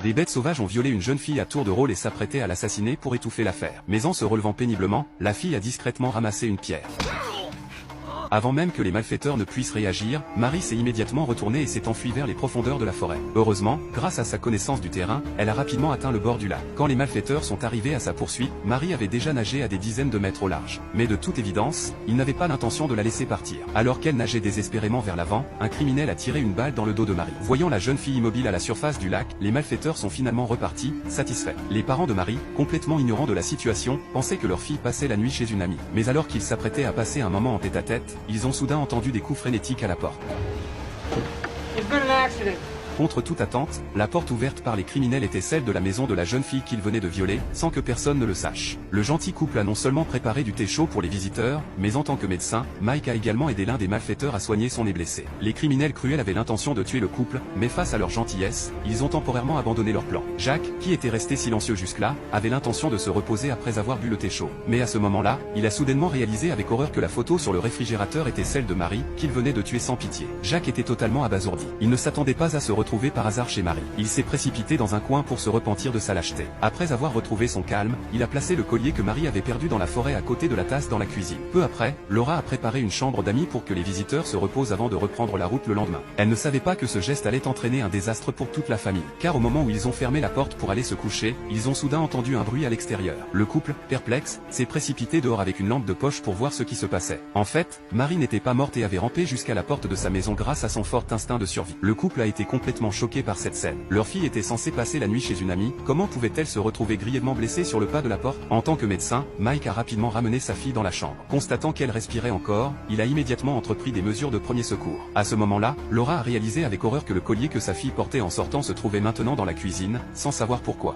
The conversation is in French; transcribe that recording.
Des bêtes sauvages ont violé une jeune fille à tour de rôle et s'apprêtaient à l'assassiner pour étouffer l'affaire. Mais en se relevant péniblement, la fille a discrètement ramassé une pierre. Avant même que les malfaiteurs ne puissent réagir, Marie s'est immédiatement retournée et s'est enfuie vers les profondeurs de la forêt. Heureusement, grâce à sa connaissance du terrain, elle a rapidement atteint le bord du lac. Quand les malfaiteurs sont arrivés à sa poursuite, Marie avait déjà nagé à des dizaines de mètres au large. Mais de toute évidence, ils n'avaient pas l'intention de la laisser partir. Alors qu'elle nageait désespérément vers l'avant, un criminel a tiré une balle dans le dos de Marie. Voyant la jeune fille immobile à la surface du lac, les malfaiteurs sont finalement repartis, satisfaits. Les parents de Marie, complètement ignorants de la situation, pensaient que leur fille passait la nuit chez une amie. Mais alors qu'ils s'apprêtaient à passer un moment en tête-à-tête, ils ont soudain entendu des coups frénétiques à la porte. Contre toute attente, la porte ouverte par les criminels était celle de la maison de la jeune fille qu'ils venaient de violer, sans que personne ne le sache. Le gentil couple a non seulement préparé du thé chaud pour les visiteurs, mais en tant que médecin, Mike a également aidé l'un des malfaiteurs à soigner son nez blessé. Les criminels cruels avaient l'intention de tuer le couple, mais face à leur gentillesse, ils ont temporairement abandonné leur plan. Jacques, qui était resté silencieux jusque-là, avait l'intention de se reposer après avoir bu le thé chaud. Mais à ce moment-là, il a soudainement réalisé avec horreur que la photo sur le réfrigérateur était celle de Marie, qu'il venait de tuer sans pitié. Jacques était totalement abasourdi. Il ne s'attendait pas à se retrouver par hasard chez Marie. Il s'est précipité dans un coin pour se repentir de sa lâcheté. Après avoir retrouvé son calme, il a placé le collier que Marie avait perdu dans la forêt à côté de la tasse dans la cuisine. Peu après, Laura a préparé une chambre d'amis pour que les visiteurs se reposent avant de reprendre la route le lendemain. Elle ne savait pas que ce geste allait entraîner un désastre pour toute la famille. Car au moment où ils ont fermé la porte pour aller se coucher, ils ont soudain entendu un bruit à l'extérieur. Le couple, perplexe, s'est précipité dehors avec une lampe de poche pour voir ce qui se passait. En fait, Marie n'était pas morte et avait rampé jusqu'à la porte de sa maison grâce à son fort instinct de survie. Le couple a été complètement choqué par cette scène. Leur fille était censée passer la nuit chez une amie, comment pouvait-elle se retrouver grièvement blessée sur le pas de la porte? En tant que médecin, Mike a rapidement ramené sa fille dans la chambre. Constatant qu'elle respirait encore, il a immédiatement entrepris des mesures de premier secours. À ce moment-là, Laura a réalisé avec horreur que le collier que sa fille portait en sortant se trouvait maintenant dans la cuisine, sans savoir pourquoi.